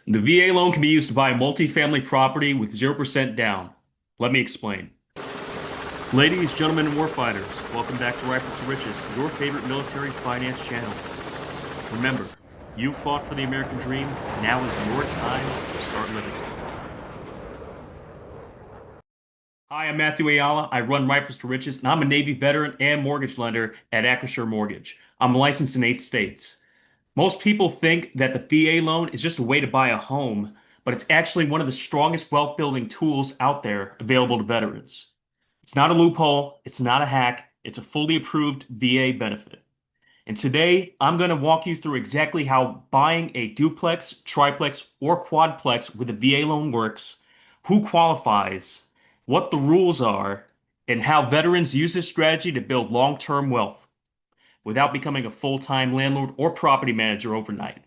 The VA loan can be used to buy a multifamily property with 0% down. Let me explain. Ladies, gentlemen, and warfighters, welcome back to Rifles to Riches, your favorite military finance channel. Remember, you fought for the American dream. Now is your time to start living it. Hi, I'm Matthew Ayala. I run Rifles to Riches, and I'm a Navy veteran and mortgage lender at Acrisure Mortgage. I'm licensed in 8 states. Most people think that the VA loan is just a way to buy a home, but it's actually one of the strongest wealth building tools out there available to veterans. It's not a loophole, it's not a hack, it's a fully approved VA benefit. And today, I'm going to walk you through exactly how buying a duplex, triplex, or quadplex with a VA loan works, who qualifies, what the rules are, and how veterans use this strategy to build long-term wealth without becoming a full-time landlord or property manager overnight.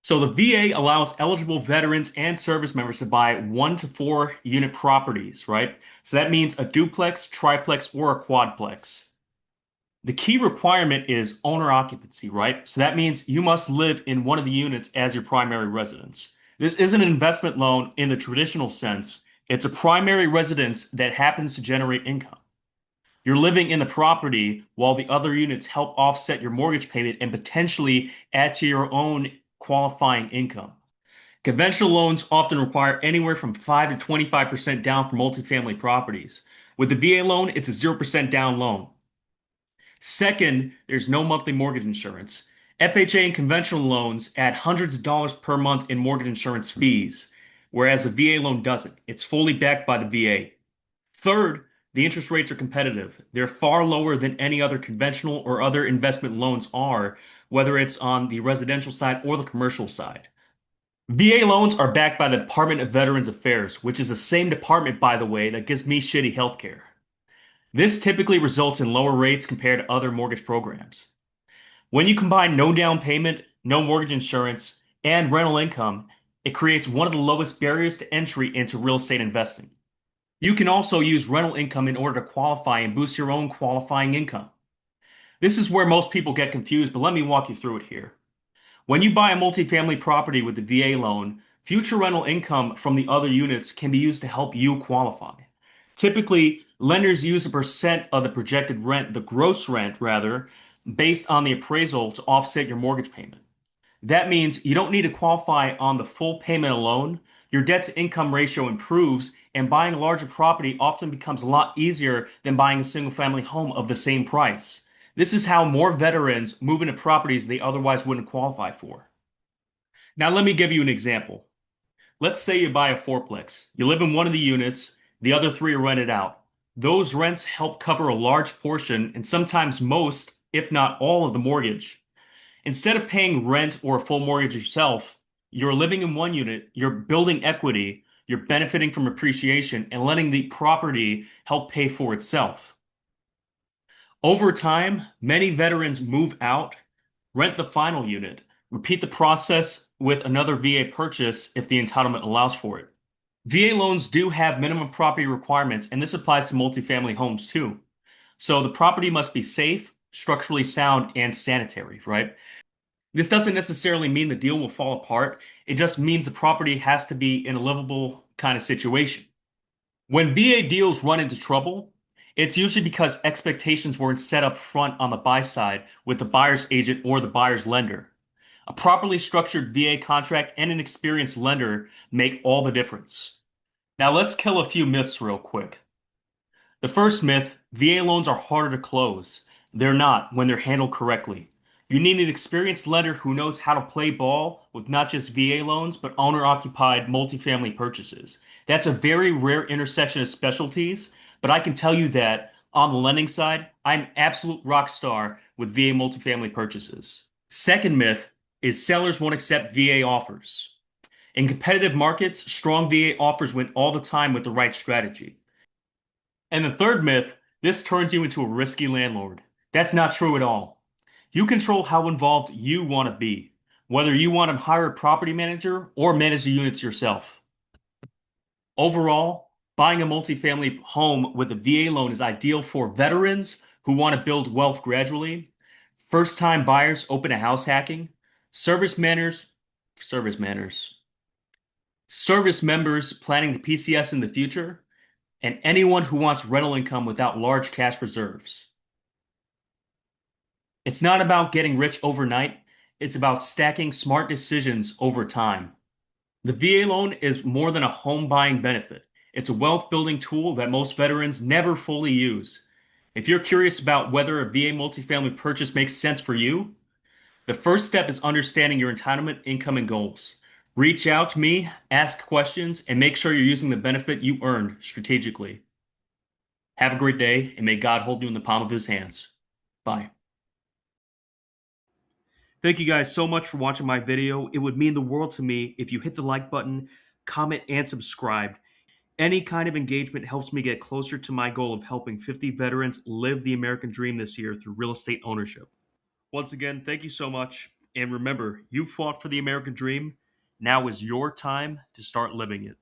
So the VA allows eligible veterans and service members to buy 1 to 4 unit properties, right? So that means a duplex, triplex, or a quadplex. The key requirement is owner occupancy, right? So that means you must live in one of the units as your primary residence. This isn't an investment loan in the traditional sense. It's a primary residence that happens to generate income. You're living in the property while the other units help offset your mortgage payment and potentially add to your own qualifying income. Conventional loans often require anywhere from 5 to 25% down for multifamily properties. With the VA loan, it's a 0% down loan. Second, there's no monthly mortgage insurance. FHA and conventional loans add hundreds of dollars per month in mortgage insurance fees, whereas the VA loan doesn't. It's fully backed by the VA. Third, the interest rates are competitive. They're far lower than any other conventional or other investment loans are, whether it's on the residential side or the commercial side. VA loans are backed by the Department of Veterans Affairs, which is the same department, by the way, that gives me shitty healthcare. This typically results in lower rates compared to other mortgage programs. When you combine no down payment, no mortgage insurance, and rental income, it creates one of the lowest barriers to entry into real estate investing. You can also use rental income in order to qualify and boost your own qualifying income. This is where most people get confused, but let me walk you through it here. When you buy a multifamily property with the VA loan, future rental income from the other units can be used to help you qualify. Typically, lenders use a percent of the projected rent, the gross rent rather, based on the appraisal to offset your mortgage payment. That means you don't need to qualify on the full payment alone. Your debt to income ratio improves, and buying a larger property often becomes a lot easier than buying a single family home of the same price. This is how more veterans move into properties they otherwise wouldn't qualify for. Now, let me give you an example. Let's say you buy a fourplex. You live in one of the units, the other three are rented out. Those rents help cover a large portion, and sometimes most, if not all, of the mortgage. Instead of paying rent or a full mortgage yourself, you're living in one unit, you're building equity, you're benefiting from appreciation, and letting the property help pay for itself. Over time, many veterans move out, rent the final unit, repeat the process with another VA purchase if the entitlement allows for it. VA loans do have minimum property requirements, and this applies to multifamily homes too. So the property must be safe, structurally sound, and sanitary, right? This doesn't necessarily mean the deal will fall apart. It just means the property has to be in a livable kind of situation. When VA deals run into trouble, it's usually because expectations weren't set up front on the buy side with the buyer's agent or the buyer's lender. A properly structured VA contract and an experienced lender make all the difference. Now let's kill a few myths real quick. The first myth, VA loans are harder to close. They're not when they're handled correctly. You need an experienced lender who knows how to play ball with not just VA loans, but owner-occupied multifamily purchases. That's a very rare intersection of specialties, but I can tell you that on the lending side, I'm absolute rock star with VA multifamily purchases. Second myth is sellers won't accept VA offers. In competitive markets, strong VA offers win all the time with the right strategy. And the third myth, this turns you into a risky landlord. That's not true at all. You control how involved you want to be, whether you want to hire a property manager or manage the units yourself. Overall, buying a multifamily home with a VA loan is ideal for veterans who want to build wealth gradually, first-time buyers open to house hacking, service manners, service manners, service members planning to PCS in the future, and anyone who wants rental income without large cash reserves. It's not about getting rich overnight, it's about stacking smart decisions over time. The VA loan is more than a home buying benefit. It's a wealth building tool that most veterans never fully use. If you're curious about whether a VA multifamily purchase makes sense for you, the first step is understanding your entitlement, income, and goals. Reach out to me, ask questions, and make sure you're using the benefit you earned strategically. Have a great day, and may God hold you in the palm of his hands. Bye. Thank you guys so much for watching my video. It would mean the world to me if you hit the like button, comment, and subscribe. Any kind of engagement helps me get closer to my goal of helping 50 veterans live the American dream this year through real estate ownership. Once again, thank you so much. And remember, you fought for the American dream. Now is your time to start living it.